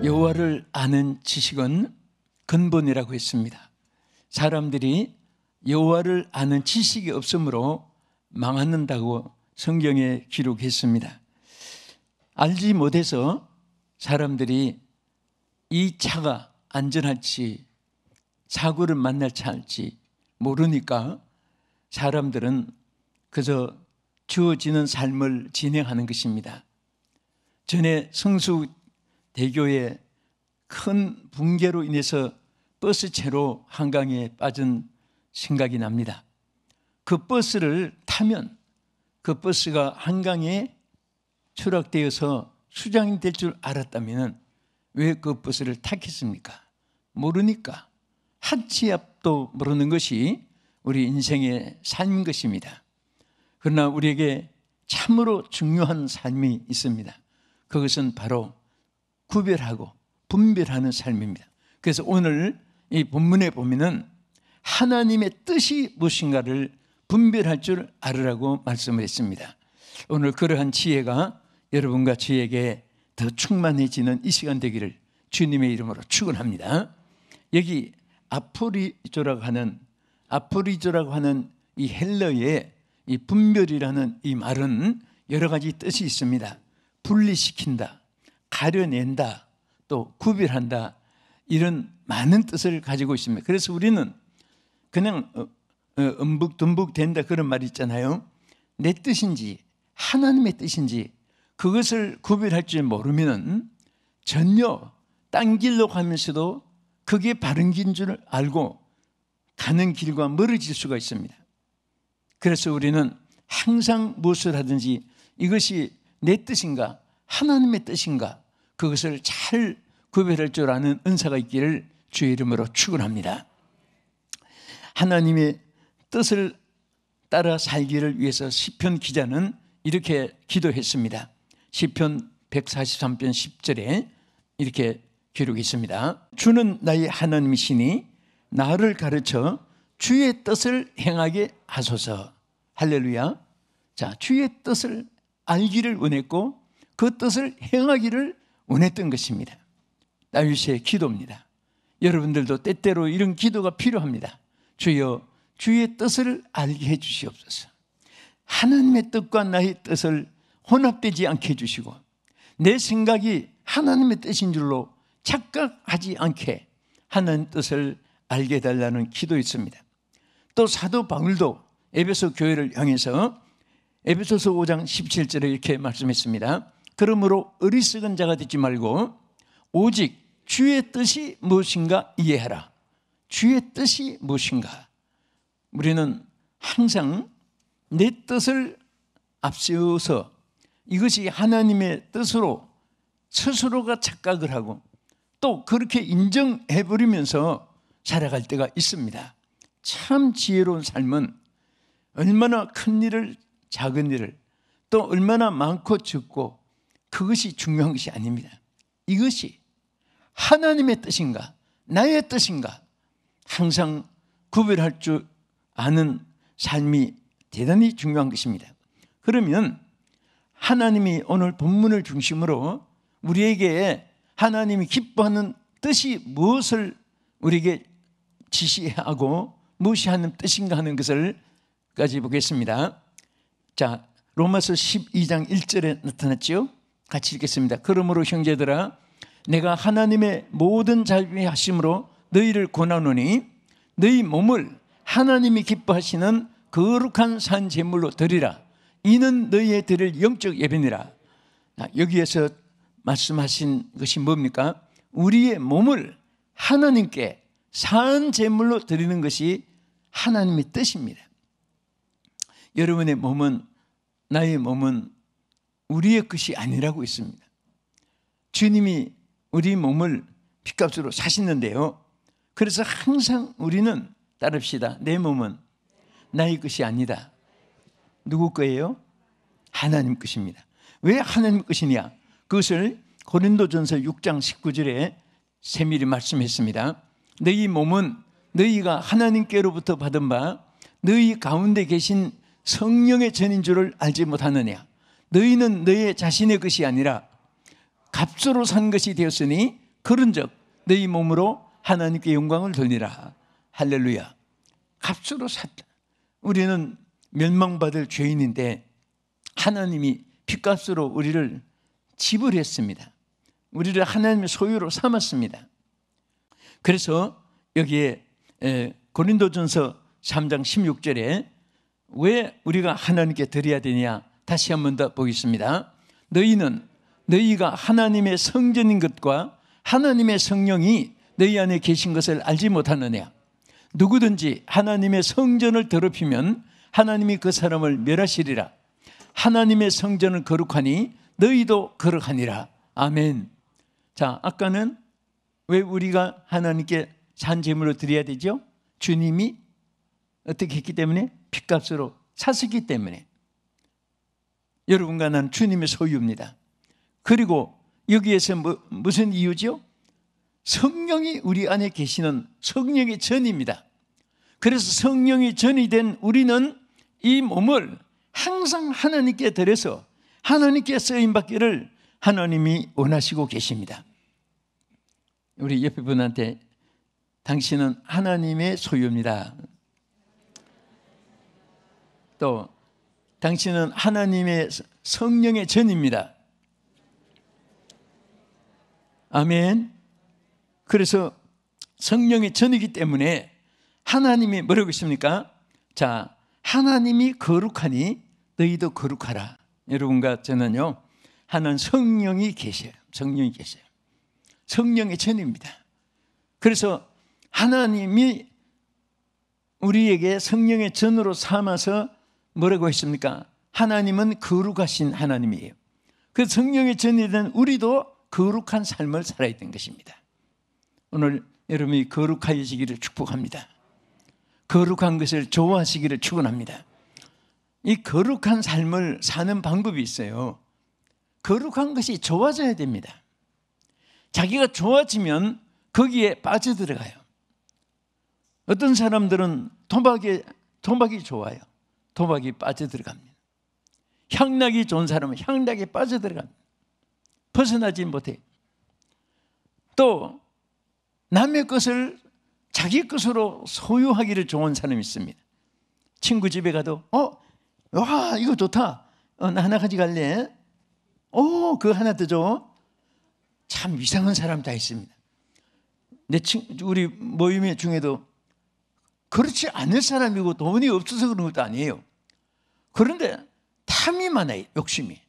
여호와를 아는 지식은 근본이라고 했습니다. 사람들이 여호와를 아는 지식이 없으므로 망하는다고 성경에 기록했습니다. 알지 못해서 사람들이 이 차가 안전할지 사고를 만날 차 할지 모르니까 사람들은 그저 주어지는 삶을 진행하는 것입니다. 전에 성수대교에 큰 붕괴로 인해서 버스채로 한강에 빠진 생각이 납니다. 그 버스를 타면 그 버스가 한강에 추락되어서 수장이 될 줄 알았다면 왜 그 버스를 탔겠습니까? 모르니까. 한치 앞도 모르는 것이 우리 인생의 삶인 것입니다. 그러나 우리에게 참으로 중요한 삶이 있습니다. 그것은 바로 구별하고 분별하는 삶입니다. 그래서 오늘 이 본문에 보면은 하나님의 뜻이 무엇인가를 분별할 줄 알으라고 말씀을 했습니다. 오늘 그러한 지혜가 여러분과 저에게 더 충만해지는 이 시간 되기를 주님의 이름으로 축원합니다. 여기 아포리조라고 하는 이 헬러의 이 분별이라는 이 말은 여러 가지 뜻이 있습니다. 분리시킨다, 가려낸다, 또 구별한다, 이런 많은 뜻을 가지고 있습니다. 그래서 우리는 그냥 음북듬북 된다 그런 말이 있잖아요. 내 뜻인지 하나님의 뜻인지 그것을 구별할 줄 모르면 전혀 딴 길로 가면서도 그게 바른 길인 줄 알고 가는 길과 멀어질 수가 있습니다. 그래서 우리는 항상 무엇을 하든지 이것이 내 뜻인가 하나님의 뜻인가 그것을 잘 구별할 줄 아는 은사가 있기를 주의 이름으로 축원합니다. 하나님의 뜻을 따라 살기를 위해서 시편 기자는 이렇게 기도했습니다. 시편 143편 10절에 이렇게 기록이 있습니다. 주는 나의 하나님이시니 나를 가르쳐 주의 뜻을 행하게 하소서. 할렐루야. 자, 주의 뜻을 알기를 원했고 그 뜻을 행하기를 원했던 것입니다. 다윗의 기도입니다. 여러분들도 때때로 이런 기도가 필요합니다. 주여 주의 뜻을 알게 해 주시옵소서. 하나님의 뜻과 나의 뜻을 혼합되지 않게 해주시고 내 생각이 하나님의 뜻인 줄로 착각하지 않게 하나님의 뜻을 알게 해달라는 기도 있습니다. 또 사도 바울도 에베소 교회를 향해서 에베소서 5장 17절에 이렇게 말씀했습니다. 그러므로 어리석은 자가 되지 말고 오직 주의 뜻이 무엇인가 이해하라. 주의 뜻이 무엇인가. 우리는 항상 내 뜻을 앞세워서 이것이 하나님의 뜻으로 스스로가 착각을 하고 또 그렇게 인정해버리면서 살아갈 때가 있습니다. 참 지혜로운 삶은 얼마나 큰 일을 작은 일을 또 얼마나 많고 적고 그것이 중요한 것이 아닙니다. 이것이 하나님의 뜻인가 나의 뜻인가 항상 구별할 줄 아는 삶이 대단히 중요한 것입니다. 그러면 하나님이 오늘 본문을 중심으로 우리에게 하나님이 기뻐하는 뜻이 무엇을 우리에게 지시하고 무엇이 하는 뜻인가 하는 것을 까지 보겠습니다. 자, 로마서 12장 1절에 나타났죠. 같이 읽겠습니다. 그러므로 형제들아 내가 하나님의 모든 자비의 하심으로 너희를 권하노니 너희 몸을 하나님이 기뻐하시는 거룩한 산 제물로 드리라. 이는 너희의 드릴 영적 예배니라. 여기에서 말씀하신 것이 뭡니까? 우리의 몸을 하나님께 산 제물로 드리는 것이 하나님의 뜻입니다. 여러분의 몸은 나의 몸은 우리의 것이 아니라고 있습니다. 주님이 우리 몸을 핏값으로 사시는데요. 그래서 항상 우리는 따릅시다. 내 몸은 나의 것이 아니다. 누구 거예요? 하나님 것입니다. 왜 하나님 것이냐? 그것을 고린도전서 6장 19절에 세밀히 말씀했습니다. 너희 몸은 너희가 하나님께로부터 받은 바 너희 가운데 계신 성령의 전인 줄을 알지 못하느냐? 너희는 너희 자신의 것이 아니라 값으로 산 것이 되었으니 그런즉 너희 몸으로 하나님께 영광을 돌리라. 할렐루야. 값으로 샀다. 우리는 멸망받을 죄인인데 하나님이 핏값으로 우리를 지불했습니다. 우리를 하나님의 소유로 삼았습니다. 그래서 여기에 고린도전서 3장 16절에 왜 우리가 하나님께 드려야 되냐, 다시 한 번 더 보겠습니다. 너희는 너희가 하나님의 성전인 것과 하나님의 성령이 너희 안에 계신 것을 알지 못하느냐. 누구든지 하나님의 성전을 더럽히면 하나님이 그 사람을 멸하시리라. 하나님의 성전은 거룩하니 너희도 거룩하니라. 아멘. 자, 아까는 왜 우리가 하나님께 산 제물로 드려야 되죠? 주님이 어떻게 했기 때문에? 핏값으로 샀기 때문에. 여러분과 나는 주님의 소유입니다. 그리고 여기에서 무슨 이유죠? 성령이 우리 안에 계시는 성령의 전입니다. 그래서 성령의 전이 된 우리는 이 몸을 항상 하나님께 드려서 하나님께 쓰임받기를 하나님이 원하시고 계십니다. 우리 옆에 분한테 당신은 하나님의 소유입니다. 또 당신은 하나님의 성령의 전입니다. 아멘. 그래서 성령의 전이기 때문에 하나님이 뭐라고 있습니까? 자, 하나님이 거룩하니 너희도 거룩하라. 여러분과 저는요, 하나님 성령이 계셔요. 성령이 계셔요. 성령의 전입니다. 그래서 하나님이 우리에게 성령의 전으로 삼아서 뭐라고 했습니까? 하나님은 거룩하신 하나님이에요. 그 성령의 전이 된 우리도 거룩한 삶을 살아야 되는 것입니다. 오늘 여러분이 거룩하시기를 축복합니다. 거룩한 것을 좋아하시기를 축원합니다. 이 거룩한 삶을 사는 방법이 있어요. 거룩한 것이 좋아져야 됩니다. 자기가 좋아지면 거기에 빠져들어가요. 어떤 사람들은 토박이 좋아요. 토박이 빠져들어갑니다. 향락이 좋은 사람은 향락에 빠져들어갑니다. 벗어나지 못해요. 또 남의 것을 자기 것으로 소유하기를 좋아하는 사람이 있습니다. 친구 집에 가도 와 이거 좋다. 나 하나 가져갈래? 그거 하나 더 줘. 참 이상한 사람 다 있습니다. 우리 모임 중에도 그렇지 않을 사람이고 돈이 없어서 그런 것도 아니에요. 그런데 탐이 많아요. 욕심이.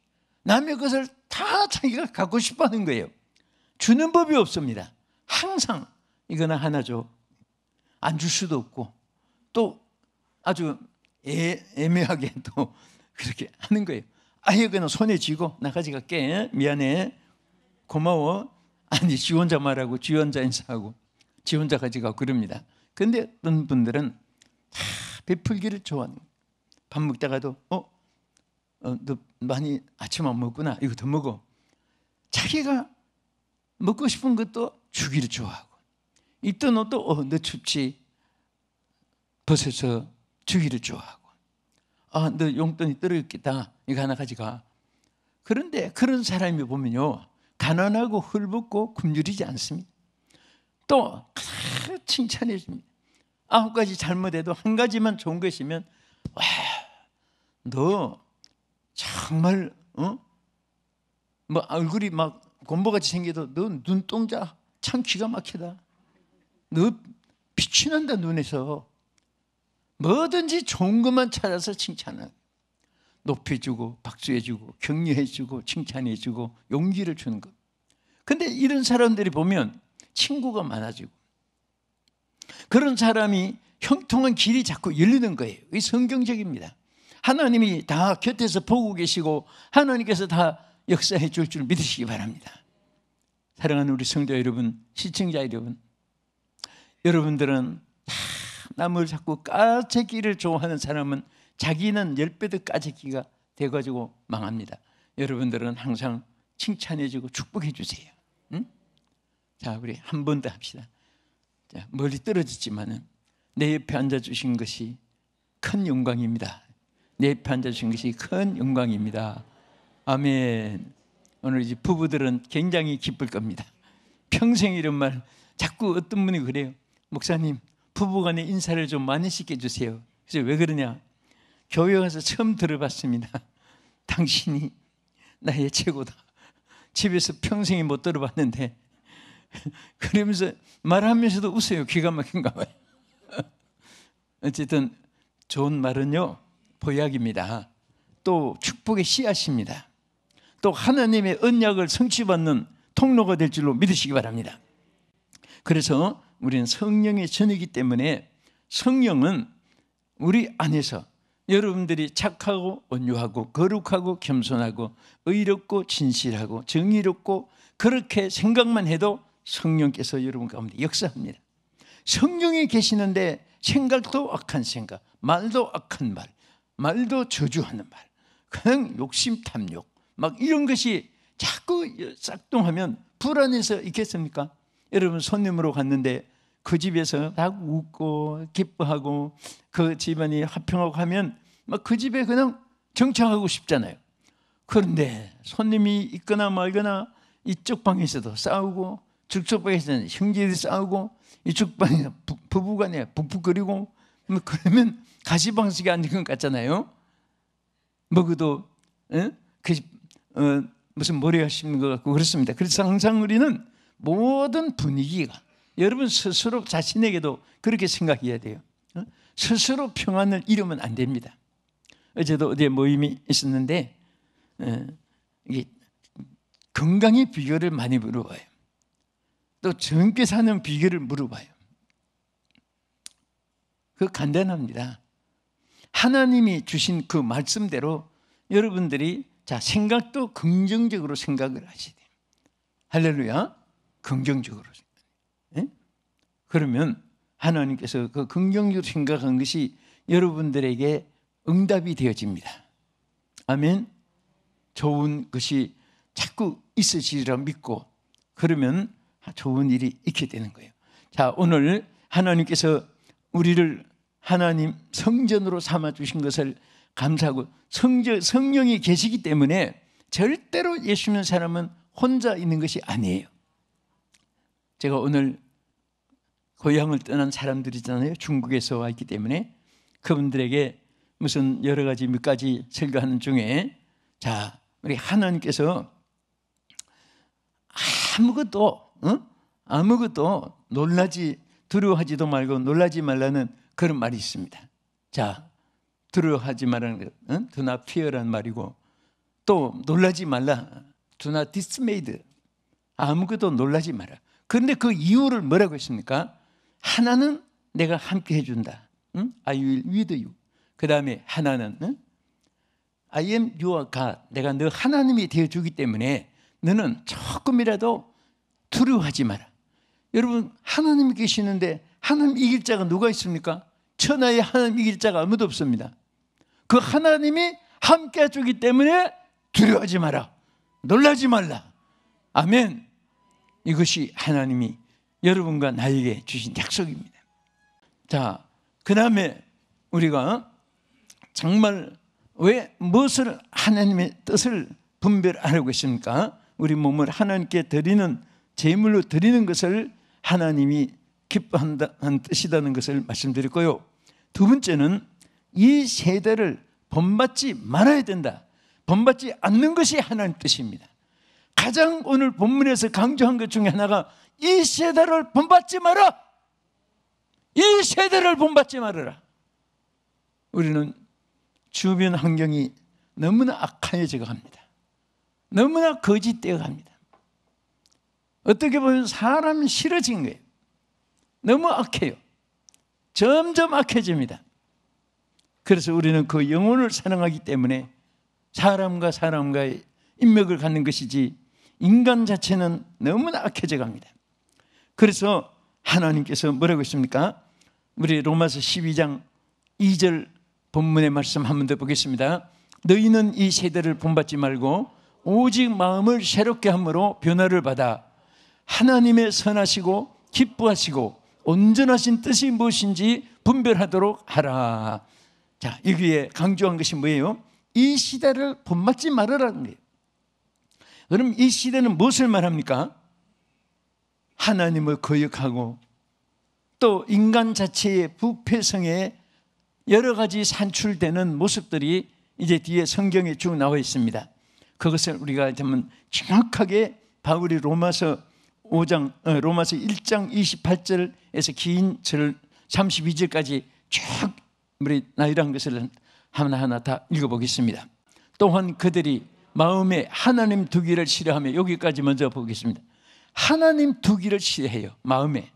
남의 것을 다 자기가 갖고 싶어 하는 거예요. 주는 법이 없습니다. 항상 이거나 하나 줘. 안 줄 수도 없고 또 아주 애매하게 또 그렇게 하는 거예요. 아예 그냥 손에 쥐고 나 가져갈게. 미안해. 고마워. 아니 지 혼자 말하고 지 혼자 인사하고 지 혼자 가져가고 그럽니다. 그런데 어떤 분들은 다 베풀기를 좋아하는 거예요. 밥 먹다가도 너 많이 아침 안 먹구나. 이거 더 먹어. 자기가 먹고 싶은 것도 주기를 좋아하고 입던 옷도 너 춥지 벗어서 주기를 좋아하고 너 용돈이 떨어졌겠다. 이거 하나 가져가. 그런데 그런 사람이 보면요 가난하고 헐벗고 굶주리지 않습니다. 또 칭찬해 줍니다. 9가지 잘못해도 한 가지만 좋은 것이면 와, 너 정말 뭐 얼굴이 막 곰보같이 생겨도 너 눈동자 참 기가 막히다. 너 빛이 난다 눈에서. 뭐든지 좋은 것만 찾아서 칭찬을 높여주고 박수해주고 격려해주고 칭찬해주고 용기를 주는 것. 근데 이런 사람들이 보면 친구가 많아지고 그런 사람이 형통한 길이 자꾸 열리는 거예요. 이 성경적입니다. 하나님이 다 곁에서 보고 계시고 하나님께서 다 역사해 줄 줄 믿으시기 바랍니다. 사랑하는 우리 성도 여러분, 시청자 여러분, 여러분들은 다 남을 자꾸 까짓기를 좋아하는 사람은 자기는 10배 더 까짓기가 돼가지고 망합니다. 여러분들은 항상 칭찬해주고 축복해 주세요. 응? 자, 우리 한 번 더 합시다. 자, 멀리 떨어졌지만은 내 옆에 앉아주신 것이 큰 영광입니다. 내 옆에 앉아주신 것이 큰 영광입니다. 아멘. 오늘 이제 부부들은 굉장히 기쁠 겁니다. 평생 이런 말 자꾸 어떤 분이 그래요. 목사님, 부부간에 인사를 좀 많이 시켜주세요. 그래서 왜 그러냐? 교회 가서 처음 들어봤습니다. 당신이 나의 최고다. 집에서 평생에 못 들어봤는데 그러면서 말하면서도 웃어요. 기가 막힌가 봐요. 어쨌든 좋은 말은요, 보약입니다. 또 축복의 씨앗입니다. 또 하나님의 언약을 성취받는 통로가 될 줄로 믿으시기 바랍니다. 그래서 우리는 성령의 전이기 때문에 성령은 우리 안에서 여러분들이 착하고 온유하고 거룩하고 겸손하고 의롭고 진실하고 정의롭고 그렇게 생각만 해도 성령께서 여러분 가운데 역사합니다. 성령이 계시는데 생각도 악한 생각, 말도 악한 말, 말도 저주하는 말, 그냥 욕심 탐욕 막 이런 것이 자꾸 싹동하면 불안해서 있겠습니까? 여러분 손님으로 갔는데 그 집에서 다 웃고 기뻐하고 그 집안이 화평하고 하면 막 그 집에 그냥 정착하고 싶잖아요. 그런데 손님이 있거나 말거나 이쪽 방에서도 싸우고 저쪽 방에서는 형제들이 싸우고 이쪽 방에서 부부간에 북북거리고 뭐 그러면 가시방석에 앉은 것 같잖아요. 먹어도 무슨 머리가 씹는 것 같고 그렇습니다. 그래서 항상 우리는 모든 분위기가 여러분 스스로 자신에게도 그렇게 생각해야 돼요. 스스로 평안을 잃으면 안 됩니다. 어제도 어디에 모임이 있었는데 이게 건강의 비결을 많이 물어봐요. 또 젊게 사는 비결을 물어봐요. 그 간단합니다. 하나님이 주신 그 말씀대로 여러분들이 자 생각도 긍정적으로 생각을 하셔야 돼요. 할렐루야. 긍정적으로. 네? 그러면 하나님께서 그 긍정적으로 생각한 것이 여러분들에게 응답이 되어집니다. 아멘. 좋은 것이 자꾸 있으시리라 믿고 그러면 좋은 일이 있게 되는 거예요. 자, 오늘 하나님께서 우리를 하나님 성전으로 삼아 주신 것을 감사하고 성령이 계시기 때문에 절대로 예수 믿는 사람은 혼자 있는 것이 아니에요. 제가 오늘 고향을 떠난 사람들이잖아요. 중국에서 와 있기 때문에 그분들에게 무슨 여러 가지 몇 가지 설교하는 중에 자, 우리 하나님께서 아무것도 두려워하지도 말고 놀라지 말라는 그런 말이 있습니다. 자, 두려워하지 말라는 것, do not fear라는 말이고 또 놀라지 말라, do not dismayed, 아무것도 놀라지 마라. 그런데 그 이유를 뭐라고 했습니까? 하나는 내가 함께 해준다. I will with you. 그 다음에 하나는 I am your God. 내가 너 하나님이 되어주기 때문에 너는 조금이라도 두려워하지 마라. 여러분 하나님이 계시는데 하나님 이길 자가 누가 있습니까? 천하에 하나님 이길 자가 아무도 없습니다. 그 하나님이 함께 해주기 때문에 두려워하지 마라. 놀라지 말라. 아멘. 이것이 하나님이 여러분과 나에게 주신 약속입니다. 자, 그 다음에 우리가 정말 왜 무엇을 하나님의 뜻을 분별하려고 했습니까? 우리 몸을 하나님께 드리는 제물로 드리는 것을 하나님이 기뻐한다는 뜻이라는 것을 말씀드렸고요. 두 번째는 이 세대를 본받지 말아야 된다. 본받지 않는 것이 하나님 뜻입니다. 가장 오늘 본문에서 강조한 것 중에 하나가 이 세대를 본받지 마라. 이 세대를 본받지 말아라. 우리는 주변 환경이 너무나 악해져 갑니다. 너무나 거짓되어 갑니다. 어떻게 보면 사람이 싫어진 거예요. 너무 악해요. 점점 악해집니다. 그래서 우리는 그 영혼을 사랑하기 때문에 사람과 사람과의 인맥을 갖는 것이지 인간 자체는 너무나 악해져 갑니다. 그래서 하나님께서 뭐라고 했습니까? 우리 로마서 12장 2절 본문의 말씀 한 번 더 보겠습니다. 너희는 이 세대를 본받지 말고 오직 마음을 새롭게 함으로 변화를 받아 하나님의 선하시고 기뻐하시고 온전하신 뜻이 무엇인지 분별하도록 하라. 자, 여기에 강조한 것이 뭐예요? 이 시대를 본받지 말으라는 거예요. 그럼 이 시대는 무엇을 말합니까? 하나님을 거역하고 또 인간 자체의 부패성에 여러 가지 산출되는 모습들이 이제 뒤에 성경에 쭉 나와 있습니다. 그것을 우리가 한번 정확하게 바울이 로마서 1장 28절에서 긴 절 32절까지 쭉 우리 나열한 것을 하나하나 다 읽어보겠습니다. 또한 그들이 마음에 하나님 두기를 싫어하며, 여기까지 먼저 보겠습니다. 하나님 두기를 싫어해요. 마음에.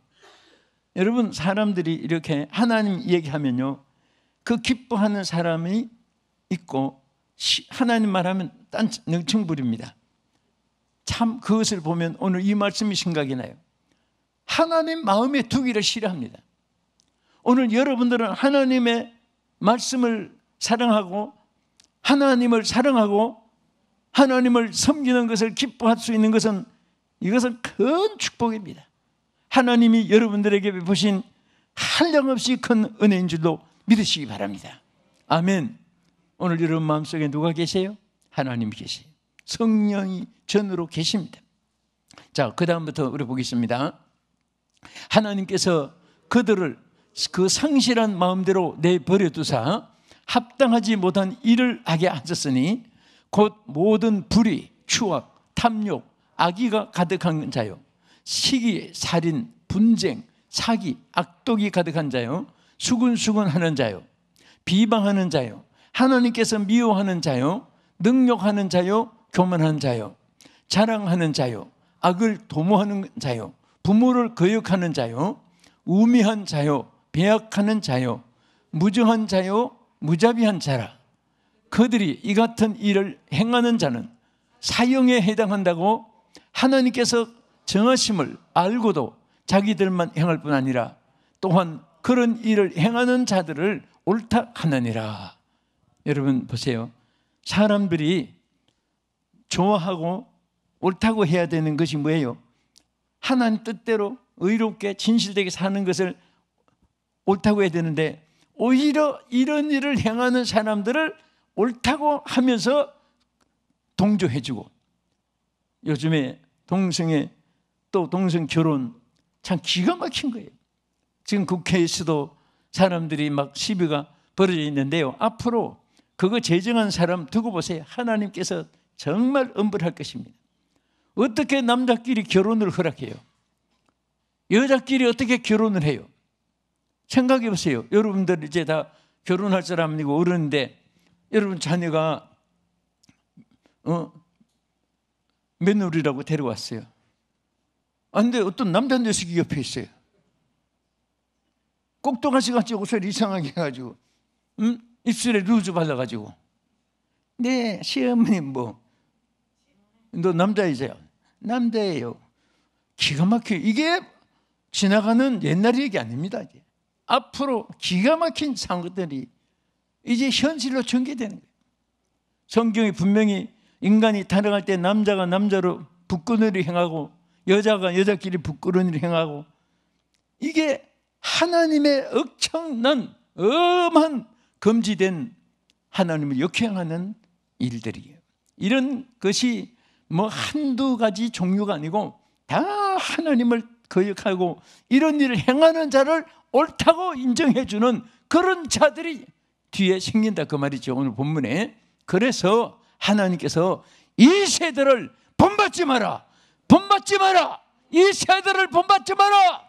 여러분, 사람들이 이렇게 하나님 얘기하면요, 그 기뻐하는 사람이 있고 하나님 말하면 딴 능청 부립니다. 참 그것을 보면 오늘 이 말씀이 생각이 나요. 하나님 마음에 두기를 싫어합니다. 오늘 여러분들은 하나님의 말씀을 사랑하고 하나님을 사랑하고 하나님을 섬기는 것을 기뻐할 수 있는 것은, 이것은 큰 축복입니다. 하나님이 여러분들에게 베푸신 한량없이 큰 은혜인 줄로 믿으시기 바랍니다. 아멘. 오늘 여러분 마음속에 누가 계세요? 하나님 계세요. 성령이 전으로 계십니다. 자, 그 다음부터 우리 보겠습니다. 하나님께서 그들을 그 상실한 마음대로 내버려 두사 합당하지 못한 일을 하게 하셨으니 곧 모든 불의, 추악, 탐욕, 악의가 가득한 자요, 시기, 살인, 분쟁, 사기, 악독이 가득한 자요, 수군수군하는 자요, 비방하는 자요, 하나님께서 미워하는 자요, 능욕하는 자요, 교만하는 자요, 자랑하는 자요, 악을 도모하는 자요, 부모를 거역하는 자요, 우매한 자요, 배역하는 자요, 무정한 자요, 무자비한 자라. 그들이 이 같은 일을 행하는 자는 사형에 해당한다고 하나님께서 정하심을 알고도 자기들만 행할 뿐 아니라 또한 그런 일을 행하는 자들을 옳다 하느니라. 여러분 보세요. 사람들이 좋아하고 옳다고 해야 되는 것이 뭐예요? 하나님 뜻대로 의롭게 진실되게 사는 것을 옳다고 해야 되는데, 오히려 이런 일을 행하는 사람들을 옳다고 하면서 동조해주고, 요즘에 동성애 또 동성 결혼 참 기가 막힌 거예요. 지금 국회에서도 사람들이 막 시비가 벌어져 있는데요, 앞으로 그거 제정한 사람 두고 보세요. 하나님께서 정말 엄벌할 것입니다. 어떻게 남자끼리 결혼을 허락해요? 여자끼리 어떻게 결혼을 해요? 생각해 보세요. 여러분들 이제 다 결혼할 사람이고 어른인데, 여러분 자녀가 며느리라고 데려왔어요. 근데 어떤 남자 녀석이 옆에 있어요. 꼭두가시 같이 옷을 이상하게 해가지고 입술에 루즈 발라가지고, 네 시어머니 너 남자이세요? 남자예요. 기가 막혀. 이게 지나가는 옛날 얘기 아닙니다. 이제. 앞으로 기가 막힌 상황들이 이제 현실로 전개되는 거예요. 성경이 분명히 인간이 타락할 때 남자가 남자로 부끄러움을 행하고 여자가 여자끼리 부끄러움을 행하고, 이게 하나님의 엄청난 엄한 금지된 하나님을 역행하는 일들이에요. 이런 것이 뭐 한두 가지 종류가 아니고 다 하나님을 거역하고 이런 일을 행하는 자를 옳다고 인정해 주는 그런 자들이 뒤에 생긴다 그 말이죠, 오늘 본문에. 그래서 하나님께서 이 세대를 본받지 마라, 본받지 마라, 이 세대를 본받지 마라,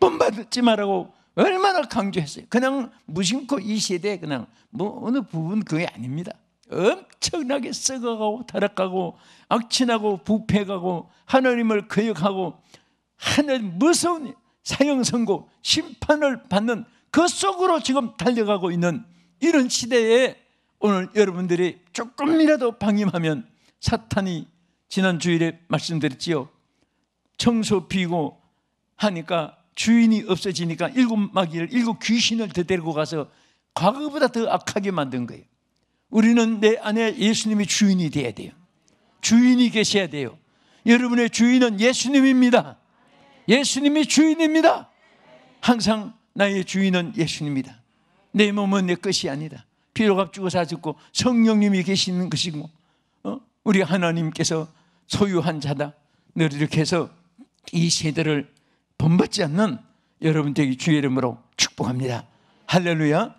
본받지 마라고 얼마나 강조했어요. 그냥 무심코 이 세대에 그냥 어느 부분 그게 아닙니다. 엄청나게 썩어가고 타락하고 악취나고 부패하고 하나님을 거역하고 하나님 무서운 사형 선고 심판을 받는 그 속으로 지금 달려가고 있는 이런 시대에 오늘 여러분들이 조금이라도 방임하면 사탄이, 지난 주일에 말씀드렸지요, 청소 비고 하니까 주인이 없어지니까 일곱 마귀를, 일곱 귀신을 더 데리고 가서 과거보다 더 악하게 만든 거예요. 우리는 내 안에 예수님이 주인이 돼야 돼요. 주인이 계셔야 돼요. 여러분의 주인은 예수님입니다. 예수님이 주인입니다. 항상 나의 주인은 예수님입니다. 내 몸은 내 것이 아니다. 피로 값주고 사 죽고 성령님이 계시는 것이고, 우리 하나님께서 소유한 자다. 늘 이렇게 해서 이 세대를 본받지 않는 여러분 되기 주의 이름으로 축복합니다. 할렐루야.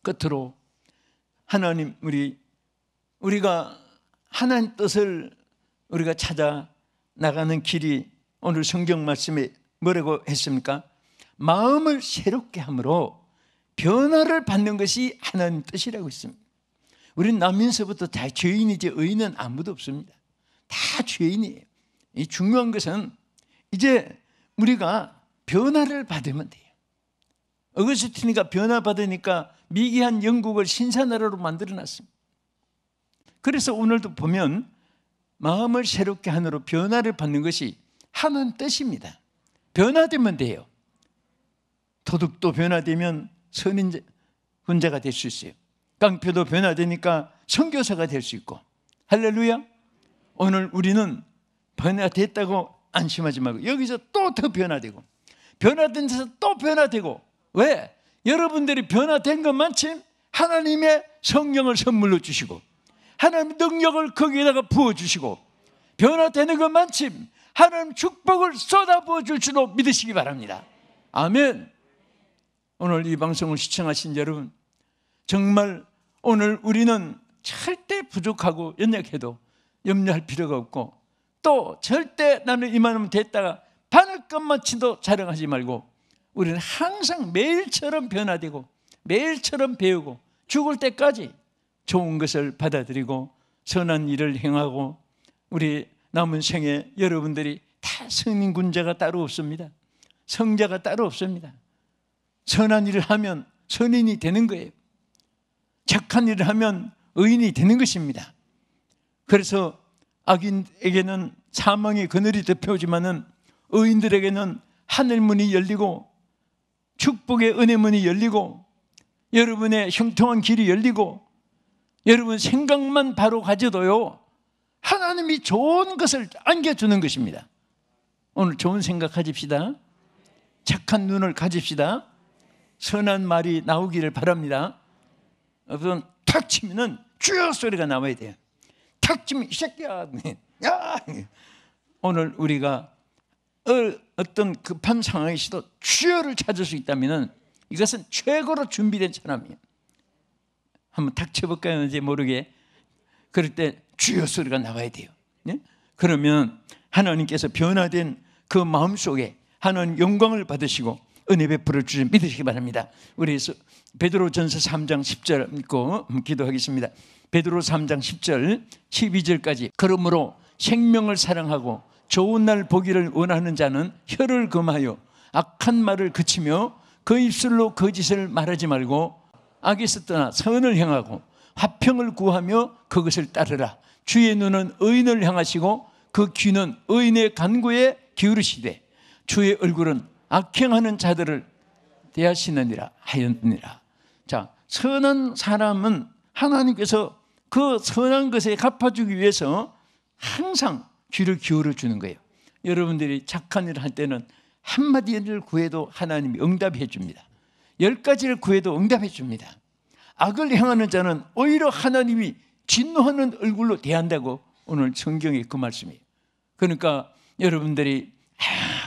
끝으로 하나님, 우리가 하나님 뜻을 우리가 찾아 나가는 길이 오늘 성경 말씀에 뭐라고 했습니까? 마음을 새롭게 함으로 변화를 받는 것이 하나님 뜻이라고 했습니다. 우리는 나면서부터 다 죄인이지 의인은 아무도 없습니다. 다 죄인이에요. 이 중요한 것은 이제 우리가 변화를 받으면 돼요. 어거스틴이가 변화받으니까 미개한 영국을 신사나라로 만들어놨습니다. 그래서 오늘도 보면 마음을 새롭게 하므로 변화를 받는 것이 하나님 뜻입니다. 변화되면 돼요. 도둑도 변화되면 선인군자가 될 수 있어요. 깡패도 변화되니까 선교사가 될 수 있고. 할렐루야. 오늘 우리는 변화됐다고 안심하지 말고 여기서 또 더 변화되고, 변화된 데서 또 변화되고. 왜? 여러분들이 변화된 것만큼 하나님의 성령을 선물로 주시고 하나님의 능력을 거기에다가 부어주시고 변화되는 것만큼 하나님 축복을 쏟아부어 줄 줄로 믿으시기 바랍니다. 아멘. 오늘 이 방송을 시청하신 여러분, 정말 오늘 우리는 절대 부족하고 연약해도 염려할 필요가 없고, 또 절대 나는 이만하면 됐다가 반을 것만치도 자랑하지 말고, 우리는 항상 매일처럼 변화되고 매일처럼 배우고 죽을 때까지 좋은 것을 받아들이고 선한 일을 행하고, 우리 남은 생에 여러분들이 다 선인군자가 따로 없습니다. 성자가 따로 없습니다. 선한 일을 하면 선인이 되는 거예요. 착한 일을 하면 의인이 되는 것입니다. 그래서 악인에게는 사망의 그늘이 덮여오지만은 의인들에게는 하늘문이 열리고 축복의 은혜문이 열리고 여러분의 형통한 길이 열리고, 여러분 생각만 바로 가져도요 하나님이 좋은 것을 안겨주는 것입니다. 오늘 좋은 생각 가집시다. 착한 눈을 가집시다. 선한 말이 나오기를 바랍니다. 여러분 탁 치면은 주여 소리가 나와야 돼요. 탁 치면 이 새끼야. 야! 오늘 우리가 어떤 급한 상황에서도 주여를 찾을 수 있다면 이것은 최고로 준비된 사람이에요. 한번 탁 쳐볼까요? 이제 모르게. 그럴 때 주여 소리가 나와야 돼요. 네? 그러면 하나님께서 변화된 그 마음속에 하나님 영광을 받으시고 은혜 베풀어 주시면 믿으시기 바랍니다. 우리 베드로전서 3장 10절 읽고 기도하겠습니다. 베드로 3장 10절 12절까지. 그러므로 생명을 사랑하고 좋은 날 보기를 원하는 자는 혀를 금하여 악한 말을 그치며 그 입술로 거짓을 말하지 말고 악에서 떠나 선을 행하고 화평을 구하며 그것을 따르라. 주의 눈은 의인을 향하시고 그 귀는 의인의 간구에 기울이시되 주의 얼굴은 악행하는 자들을 대하시느니라 하였느니라. 자, 선한 사람은 하나님께서 그 선한 것에 갚아주기 위해서 항상 귀를 기울여 주는 거예요. 여러분들이 착한 일을 할 때는 한마디를 구해도 하나님이 응답해 줍니다. 10가지를 구해도 응답해 줍니다. 악을 행하는 자는 오히려 하나님이 진노하는 얼굴로 대한다고 오늘 성경에 그 말씀이에요. 그러니까 여러분들이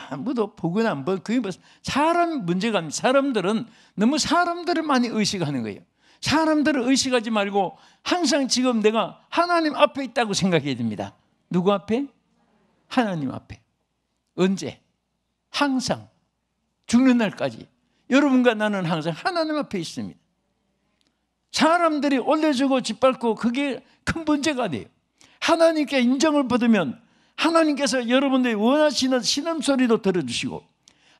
아무도 보거나 안 보고 그게 뭐 사람 문제가 아닙니다. 사람들은 너무 사람들을 많이 의식하는 거예요. 사람들을 의식하지 말고 항상 지금 내가 하나님 앞에 있다고 생각해야 됩니다. 누구 앞에? 하나님 앞에. 언제? 항상. 죽는 날까지. 여러분과 나는 항상 하나님 앞에 있습니다. 사람들이 올려주고 짓밟고 그게 큰 문제가 아니에요. 하나님께 인정을 받으면 하나님께서 여러분들이 원하시는 신음소리도 들어주시고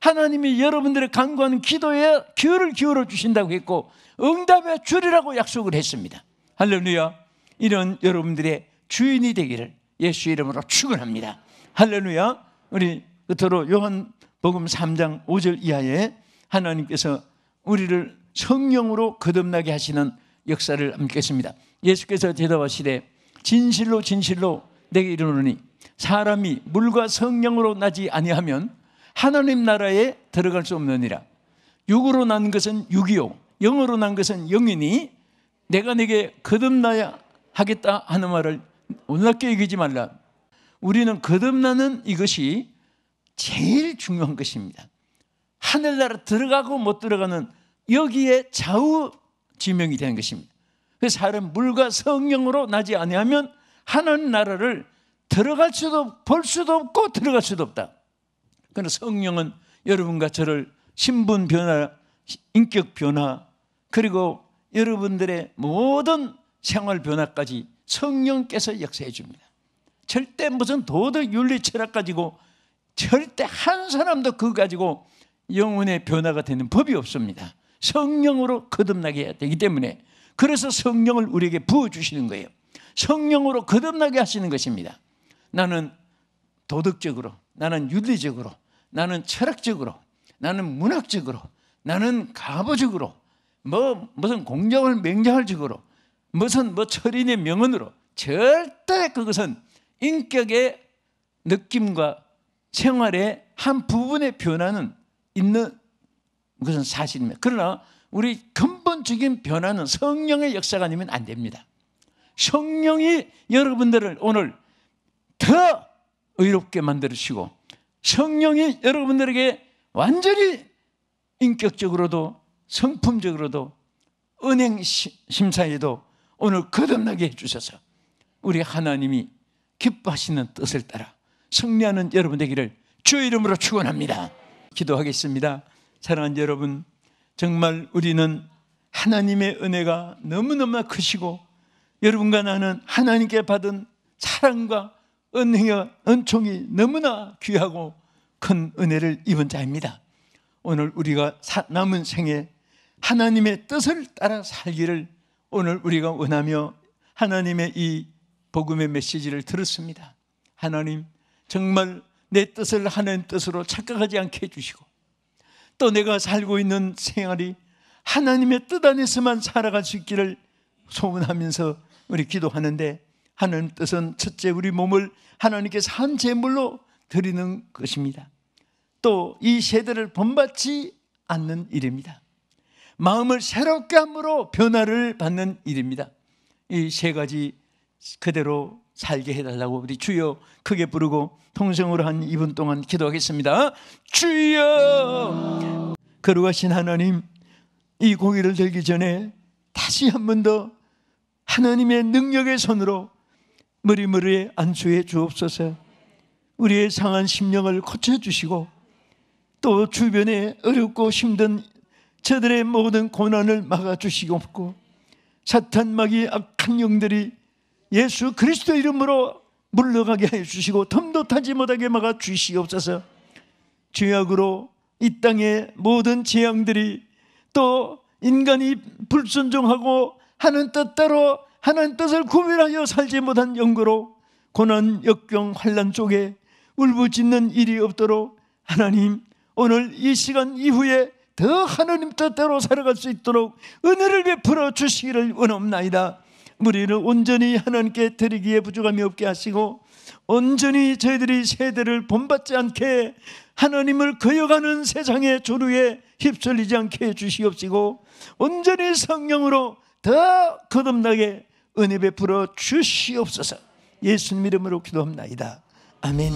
하나님이 여러분들의 간구하는 기도에 귀를 기울여 주신다고 했고 응답해 주리라고 약속을 했습니다. 할렐루야. 이런 여러분들의 주인이 되기를 예수 이름으로 축원합니다. 할렐루야. 우리 끝으로 요한복음 3장 5절 이하에 하나님께서 우리를 성령으로 거듭나게 하시는 역사를 함께했습니다. 예수께서 대답하시되 진실로 진실로 내게 이르노니 사람이 물과 성령으로 나지 아니하면 하나님 나라에 들어갈 수 없느니라. 육으로 난 것은 육이요 영으로 난 것은 영이니 내가 내게 거듭나야 하겠다 하는 말을 놀랍게 여기지 말라. 우리는 거듭나는 이것이 제일 중요한 것입니다. 하늘나라 들어가고 못 들어가는 여기에 좌우 지명이 되는 것입니다. 그래서 사람 물과 성령으로 나지 아니하면 하나님 나라를 들어갈 수도 볼 수도 없고 들어갈 수도 없다. 그러나 성령은 여러분과 저를 신분 변화, 인격 변화, 그리고 여러분들의 모든 생활 변화까지 성령께서 역사해 줍니다. 절대 무슨 도덕 윤리 철학 가지고 절대 한 사람도 그거 가지고 영혼의 변화가 되는 법이 없습니다. 성령으로 거듭나게 해야 되기 때문에, 그래서 성령을 우리에게 부어주시는 거예요. 성령으로 거듭나게 하시는 것입니다. 나는 도덕적으로, 나는 윤리적으로, 나는 철학적으로, 나는 문학적으로, 나는 가부적으로, 무슨 공정을 맹장을적으로, 무슨 철인의 명언으로, 절대 그것은 인격의 느낌과 생활의 한 부분의 변화는 있는 것은 사실입니다. 그러나 우리 근본적인 변화는 성령의 역사가 아니면 안 됩니다. 성령이 여러분들을 오늘 더 의롭게 만들으시고, 성령이 여러분들에게 완전히 인격적으로도 성품적으로도 은행 심사에도 오늘 거듭나게 해주셔서 우리 하나님이 기뻐하시는 뜻을 따라 승리하는 여러분 되기를 주의 이름으로 축원합니다. 기도하겠습니다. 사랑하는 여러분, 정말 우리는 하나님의 은혜가 너무너무 크시고 여러분과 나는 하나님께 받은 사랑과 은총이 너무나 귀하고 큰 은혜를 입은 자입니다. 오늘 우리가 남은 생에 하나님의 뜻을 따라 살기를 오늘 우리가 원하며 하나님의 이 복음의 메시지를 들었습니다. 하나님, 정말 내 뜻을 하나님 뜻으로 착각하지 않게 해주시고, 또 내가 살고 있는 생활이 하나님의 뜻 안에서만 살아갈 수 있기를 소원하면서 우리 기도하는데, 하나님 뜻은 첫째 우리 몸을 하나님께서 한 제물로 드리는 것입니다. 또 이 세대를 본받지 않는 일입니다. 마음을 새롭게 함으로 변화를 받는 일입니다. 이 세 가지 그대로 살게 해달라고 우리 주여 크게 부르고 통성으로 한 2분 동안 기도하겠습니다. 주여! 거룩하신 하나님, 이 고기를 들기 전에 다시 한 번 더 하나님의 능력의 손으로 머리머리에 안수해 주옵소서. 우리의 상한 심령을 고쳐주시고, 또 주변에 어렵고 힘든 저들의 모든 고난을 막아주시옵고, 사탄 마귀 악한 영들이 예수 그리스도 이름으로 물러가게 해주시고 덤도 타지 못하게 막아주시옵소서. 죄악으로 이 땅의 모든 재앙들이, 또 인간이 불순종하고 하는 뜻대로 하나님 뜻을 구별하여 살지 못한 영고로 고난, 역경, 환난 쪽에 울부짖는 일이 없도록 하나님, 오늘 이 시간 이후에 더 하나님 뜻대로 살아갈 수 있도록 은혜를 베풀어 주시기를 원옵나이다. 우리를 온전히 하나님께 드리기에 부족함이 없게 하시고, 온전히 저희들이 세대를 본받지 않게 하나님을 거역하는 세상의 조류에 휩쓸리지 않게 해주시옵시고, 온전히 성령으로 더 거듭나게 은혜 베풀어 주시옵소서. 예수님 이름으로 기도합나이다. 아멘.